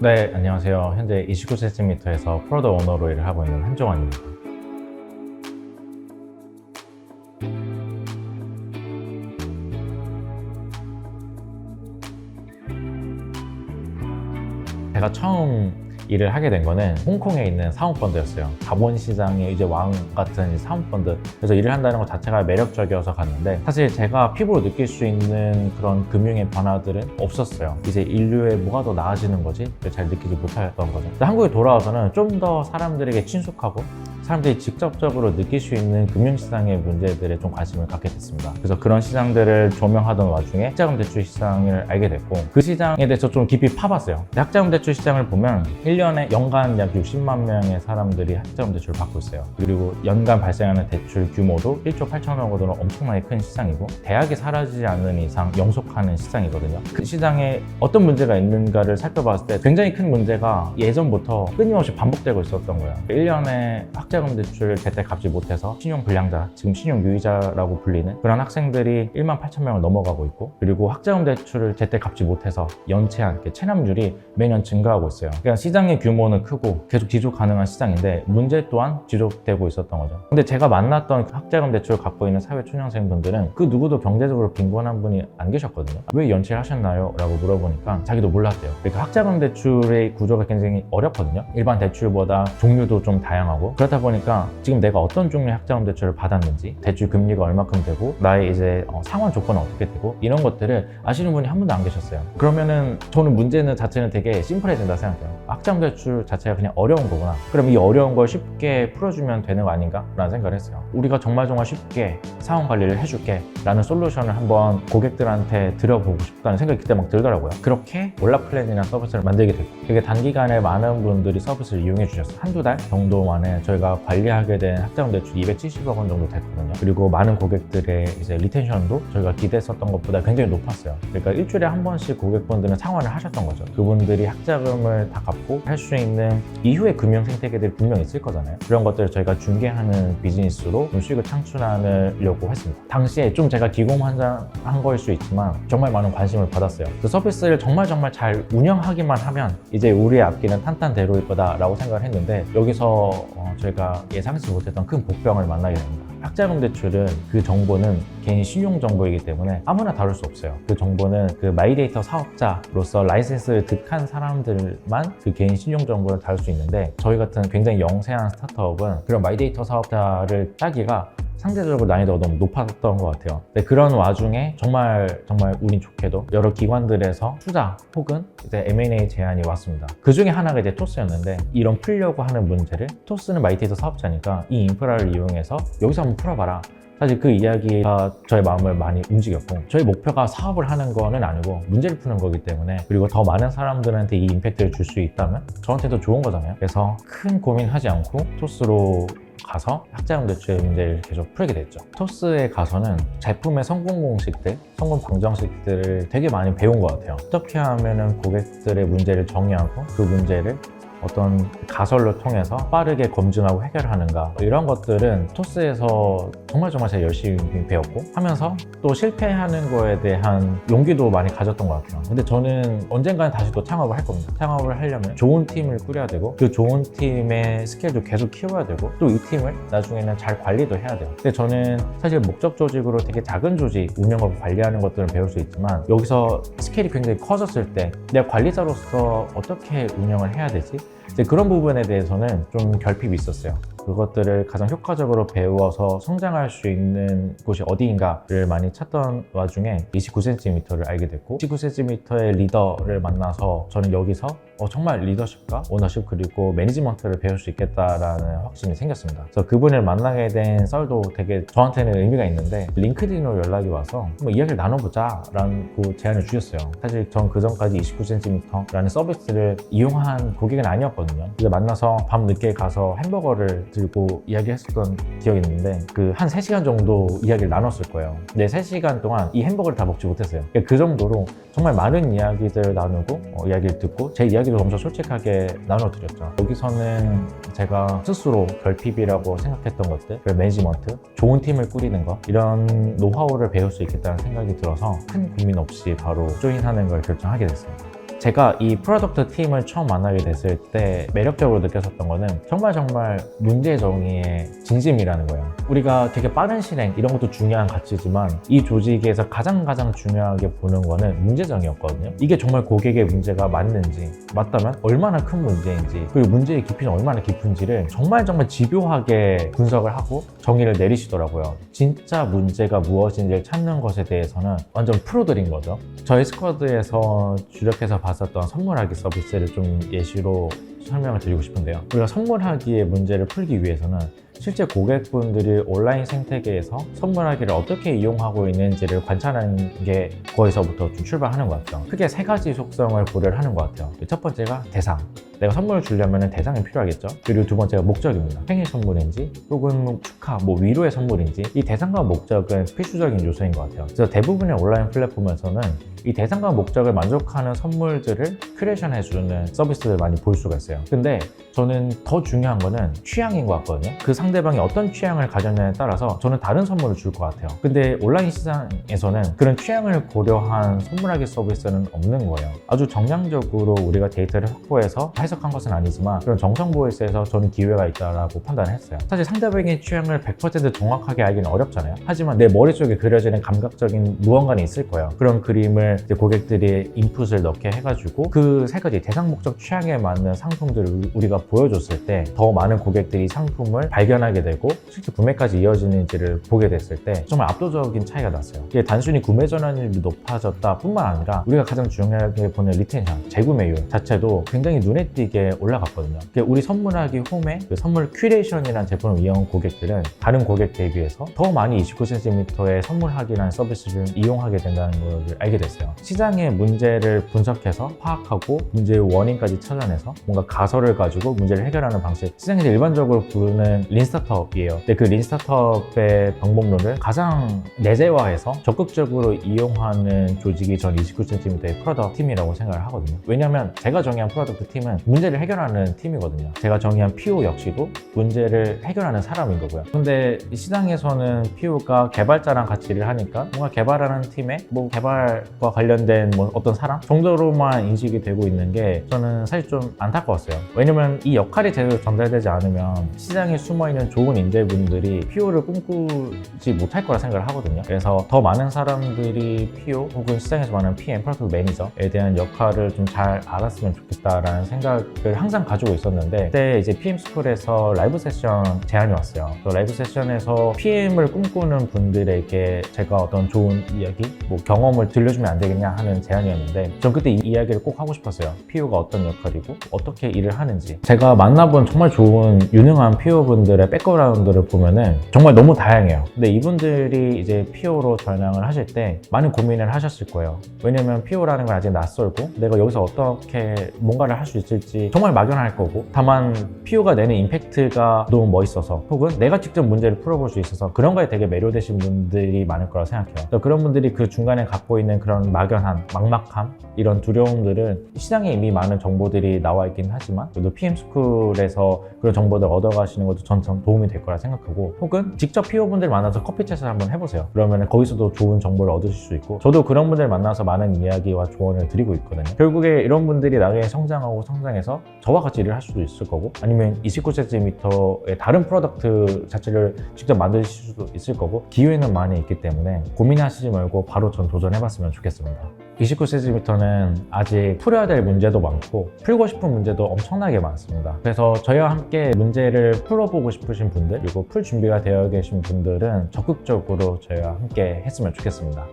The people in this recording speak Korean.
네, 안녕하세요. 현재 29cm에서 프로덕트 오너로 일을 하고 있는 한종환입니다. 제가 처음 일을 하게 된 거는 홍콩에 있는 사모펀드였어요. 자본시장의 이제 왕 같은 사모펀드. 그래서 일을 한다는 것 자체가 매력적이어서 갔는데, 사실 제가 피부로 느낄 수 있는 그런 금융의 변화들은 없었어요. 이제 인류의 뭐가 더 나아지는 거지? 잘 느끼지 못했던 거죠. 한국에 돌아와서는 좀 더 사람들에게 친숙하고 사람들이 직접적으로 느낄 수 있는 금융시장의 문제들에 좀 관심을 갖게 됐습니다. 그래서 그런 시장들을 조명하던 와중에 학자금 대출 시장을 알게 됐고, 그 시장에 대해서 좀 깊이 파봤어요. 학자금 대출 시장을 보면 1년에 연간 약 60만 명의 사람들이 학자금 대출을 받고 있어요. 그리고 연간 발생하는 대출 규모도 1조 8천억 원으로 엄청나게 큰 시장이고, 대학이 사라지지 않는 이상 영속하는 시장이거든요. 그 시장에 어떤 문제가 있는가를 살펴봤을 때 굉장히 큰 문제가 예전부터 끊임없이 반복되고 있었던 거예요. 1년에 학자금 대출을 제때 갚지 못해서 신용불량자, 지금 신용유의자라고 불리는 그런 학생들이 1만 8천 명을 넘어가고 있고, 그리고 학자금 대출을 제때 갚지 못해서 연체한 체납률이 매년 증가하고 있어요. 그러니까 시장의 규모는 크고 계속 지속 가능한 시장인데 문제 또한 지속되고 있었던 거죠. 근데 제가 만났던 학자금 대출을 갖고 있는 사회초년생분들은 그 누구도 경제적으로 빈곤한 분이 안 계셨거든요. 왜 연체를 하셨나요? 라고 물어보니까 자기도 몰랐대요. 그러니까 학자금 대출의 구조가 굉장히 어렵거든요. 일반 대출보다 종류도 좀 다양하고, 그렇다 보니까 지금 내가 어떤 종류의 학자금 대출을 받았는지, 대출 금리가 얼마큼 되고, 나의 이제 상환 조건은 어떻게 되고, 이런 것들을 아시는 분이 한 분도 안 계셨어요. 그러면은 저는 문제는 자체는 되게 심플해진다 생각해요. 학자금 대출 자체가 그냥 어려운 거구나. 그럼 이 어려운 걸 쉽게 풀어주면 되는 거 아닌가? 라는 생각을 했어요. 우리가 정말 쉽게 상환 관리를 해줄게 라는 솔루션을 한번 고객들한테 드려보고 싶다는 생각이 그때 막 들더라고요. 그렇게 월라플랜이라는 서비스를 만들게 됐고, 되게 단기간에 많은 분들이 서비스를 이용해 주셨어요. 한두 달 정도 만에 저희가 관리하게 된 학자금 대출 270억 원 정도 됐거든요. 그리고 많은 고객들의 이제 리텐션도 저희가 기대했었던 것보다 굉장히 높았어요. 그러니까 일주일에 한 번씩 고객분들은 상환을 하셨던 거죠. 그분들이 학자금을 다 갚고 할 수 있는 이후의 금융 생태계들이 분명히 있을 거잖아요. 그런 것들을 저희가 중개하는 비즈니스로 좀 수익을 창출하려고 했습니다. 당시에 좀 제가 기고만장한 거일 수 있지만 정말 많은 관심을 받았어요. 그 서비스를 정말 잘 운영하기만 하면 이제 우리의 앞길은 탄탄대로일 거다라고 생각을 했는데, 여기서 저희가 예상치 못했던 큰 복병을 만나게 됩니다. 학자금 대출은 그 정보는 개인 신용 정보이기 때문에 아무나 다룰 수 없어요. 그 정보는 그 마이데이터 사업자로서 라이센스를 득한 사람들만 그 개인 신용 정보를 다룰 수 있는데, 저희 같은 굉장히 영세한 스타트업은 그런 마이데이터 사업자를 따기가 상대적으로 난이도가 너무 높았던 것 같아요. 근데 그런 와중에 정말 운이 좋게도 여러 기관들에서 투자 혹은 이제 M&A 제안이 왔습니다. 그 중에 하나가 이제 토스였는데, 이런 풀려고 하는 문제를, 토스는 마이데이터 사업자니까 이 인프라를 이용해서 여기서 한번 풀어봐라. 사실 그 이야기가 저의 마음을 많이 움직였고, 저희 목표가 사업을 하는 거는 아니고 문제를 푸는 거기 때문에, 그리고 더 많은 사람들한테 이 임팩트를 줄 수 있다면 저한테도 좋은 거잖아요. 그래서 큰 고민하지 않고 토스로 가서 학자금 대출의 문제를 계속 풀게 됐죠. 토스에 가서는 제품의 성공 공식들, 성공 방정식들을 되게 많이 배운 것 같아요. 어떻게 하면은 고객들의 문제를 정의하고 그 문제를 어떤 가설로 통해서 빠르게 검증하고 해결하는가, 이런 것들은 토스에서 정말 제가 열심히 배웠고, 하면서 또 실패하는 거에 대한 용기도 많이 가졌던 것 같아요. 근데 저는 언젠가는 다시 또 창업을 할 겁니다. 창업을 하려면 좋은 팀을 꾸려야 되고, 그 좋은 팀의 스케일도 계속 키워야 되고, 또 이 팀을 나중에는 잘 관리도 해야 돼요. 근데 저는 사실 목적 조직으로 되게 작은 조직 운영하고 관리하는 것들은 배울 수 있지만, 여기서 스케일이 굉장히 커졌을 때 내가 관리자로서 어떻게 운영을 해야 되지? 이제 그런 부분에 대해서는 좀 결핍이 있었어요. 그것들을 가장 효과적으로 배워서 성장할 수 있는 곳이 어디인가를 많이 찾던 와중에 29cm를 알게 됐고, 29cm의 리더를 만나서 저는 여기서 정말 리더십과 오너십 그리고 매니지먼트를 배울 수 있겠다라는 확신이 생겼습니다. 그래서 그분을 만나게 된 썰도 되게 저한테는 의미가 있는데, 링크드인으로 연락이 와서 한번 이야기를 나눠보자 라는 제안을 주셨어요. 사실 전 그전까지 29cm라는 서비스를 이용한 고객은 아니었거든요. 그래서 만나서 밤 늦게 가서 햄버거를 들고 이야기했었던 기억이 있는데, 그 한 3시간 정도 이야기를 나눴을 거예요. 근데 3시간 동안 이 햄버거를 다 먹지 못했어요. 그 정도로 정말 많은 이야기들을 나누고 이야기를 듣고 제 이야기를 엄청 솔직하게 나눠드렸죠. 여기서는 제가 스스로 결핍이라고 생각했던 것들, 매니지먼트, 좋은 팀을 꾸리는 것, 이런 노하우를 배울 수 있겠다는 생각이 들어서 큰 고민 없이 바로 조인하는 걸 결정하게 됐습니다. 제가 이 프로덕트 팀을 처음 만나게 됐을 때 매력적으로 느꼈었던 거는 정말 문제 정의의 진심이라는 거예요. 우리가 되게 빠른 실행 이런 것도 중요한 가치지만 이 조직에서 가장 중요하게 보는 거는 문제 정의였거든요. 이게 정말 고객의 문제가 맞는지, 맞다면 얼마나 큰 문제인지, 그리고 문제의 깊이는 얼마나 깊은지를 정말 집요하게 분석을 하고 정의를 내리시더라고요. 진짜 문제가 무엇인지를 찾는 것에 대해서는 완전 프로들인 거죠. 저희 스쿼드에서 주력해서 봤었던 선물하기 서비스를 좀 예시로 설명을 드리고 싶은데요. 우리가 선물하기의 문제를 풀기 위해서는 실제 고객분들이 온라인 생태계에서 선물하기를 어떻게 이용하고 있는지를 관찰하는 게 거기서부터 좀 출발하는 것 같아요. 크게 세 가지 속성을 고려를 하는 것 같아요. 첫 번째가 대상. 내가 선물을 주려면 대상이 필요하겠죠. 그리고 두 번째가 목적입니다. 생일 선물인지 혹은 축하, 위로의 선물인지 이 대상과 목적은 필수적인 요소인 것 같아요. 그래서 대부분의 온라인 플랫폼에서는 이 대상과 목적을 만족하는 선물들을 큐레이션 해주는 서비스를 많이 볼 수가 있어요. 근데 저는 더 중요한 거는 취향인 것 같거든요. 그 상대방이 어떤 취향을 가졌냐에 따라서 저는 다른 선물을 줄 것 같아요. 근데 온라인 시장에서는 그런 취향을 고려한 선물하기 서비스는 없는 거예요. 아주 정량적으로 우리가 데이터를 확보해서 해석한 것은 아니지만 그런 정성보이스에서 저는 기회가 있다고 판단을 했어요. 사실 상대방의 취향을 100% 정확하게 알기는 어렵잖아요. 하지만 내 머릿속에 그려지는 감각적인 무언가는 있을 거예요. 그런 그림을 이제 고객들이 인풋을 넣게 해가지고 그 세 가지 대상, 목적, 취향에 맞는 상품들을 우리가 보여줬을 때 더 많은 고객들이 상품을 발견하게 되고 실제 구매까지 이어지는지를 보게 됐을 때 정말 압도적인 차이가 났어요. 이게 단순히 구매 전환율이 높아졌다 뿐만 아니라 우리가 가장 중요하게 보는 리텐션, 재구매율 자체도 굉장히 눈에 띄게 올라갔거든요. 우리 선물하기 홈에 그 선물 큐레이션이라는 제품을 이용한 고객들은 다른 고객 대비해서 더 많이 29cm의 선물하기라는 서비스를 이용하게 된다는 걸 알게 됐어요. 시장의 문제를 분석해서 파악하고 문제의 원인까지 찾아내서 뭔가 가설을 가지고 문제를 해결하는 방식, 시장에서 일반적으로 부르는 린 스타트업이에요. 근데 그 린 스타트업의 방법론을 가장 내재화해서 적극적으로 이용하는 조직이 전 29cm의 프로덕트 팀이라고 생각을 하거든요. 왜냐면 제가 정의한 프로덕트 팀은 문제를 해결하는 팀이거든요. 제가 정의한 PO 역시도 문제를 해결하는 사람인 거고요. 근데 시장에서는 PO가 개발자랑 같이 일을 하니까 뭔가 개발하는 팀에 개발과 관련된 어떤 사람 정도로만 인식이 되고 있는 게 저는 사실 좀 안타까웠어요. 왜냐면 이 역할이 제대로 전달되지 않으면 시장에 숨어있는 좋은 인재분들이 PO를 꿈꾸지 못할 거라 생각을 하거든요. 그래서 더 많은 사람들이 PO 혹은 시장에서 많은 PM, 프로덕트 매니저에 대한 역할을 좀 잘 알았으면 좋겠다라는 생각을 항상 가지고 있었는데 그때 이제 PM스쿨에서 라이브 세션 제안이 왔어요. 라이브 세션에서 PM을 꿈꾸는 분들에게 제가 어떤 좋은 이야기, 경험을 들려주면 안 되겠냐 하는 제안이었는데 전 그때 이 이야기를 꼭 하고 싶었어요. PO가 어떤 역할이고 어떻게 일을 하는지. 제가 만나본 정말 좋은 유능한 PO분들의 백그라운드를 보면은 정말 너무 다양해요. 근데 이분들이 이제 PO로 전향을 하실 때 많은 고민을 하셨을 거예요. 왜냐면 PO라는 건 아직 낯설고 내가 여기서 어떻게 뭔가를 할 수 있을지 정말 막연할 거고, 다만 PO가 내는 임팩트가 너무 멋있어서 혹은 내가 직접 문제를 풀어볼 수 있어서 그런 거에 되게 매료되신 분들이 많을 거라고 생각해요. 그런 분들이 그 중간에 갖고 있는 그런 막연함, 막막함, 이런 두려움들은 시장에 이미 많은 정보들이 나와 있긴 하지만 그래도 PM스쿨에서 그런 정보들 얻어가시는 것도 전 도움이 될 거라 생각하고, 혹은 직접 PO분들 만나서 커피챗을 한번 해보세요. 그러면 거기서도 좋은 정보를 얻으실 수 있고, 저도 그런 분들 만나서 많은 이야기와 조언을 드리고 있거든요. 결국에 이런 분들이 나중에 성장해서 저와 같이 일을 할 수도 있을 거고, 아니면 29cm의 다른 프로덕트 자체를 직접 만드실 수도 있을 거고, 기회는 많이 있기 때문에 고민하시지 말고 바로 전 도전해봤으면 좋겠습니다. 29cm는 아직 풀어야 될 문제도 많고 풀고 싶은 문제도 엄청나게 많습니다. 그래서 저희와 함께 문제를 풀어보고 싶으신 분들, 그리고 풀 준비가 되어 계신 분들은 적극적으로 저희와 함께 했으면 좋겠습니다.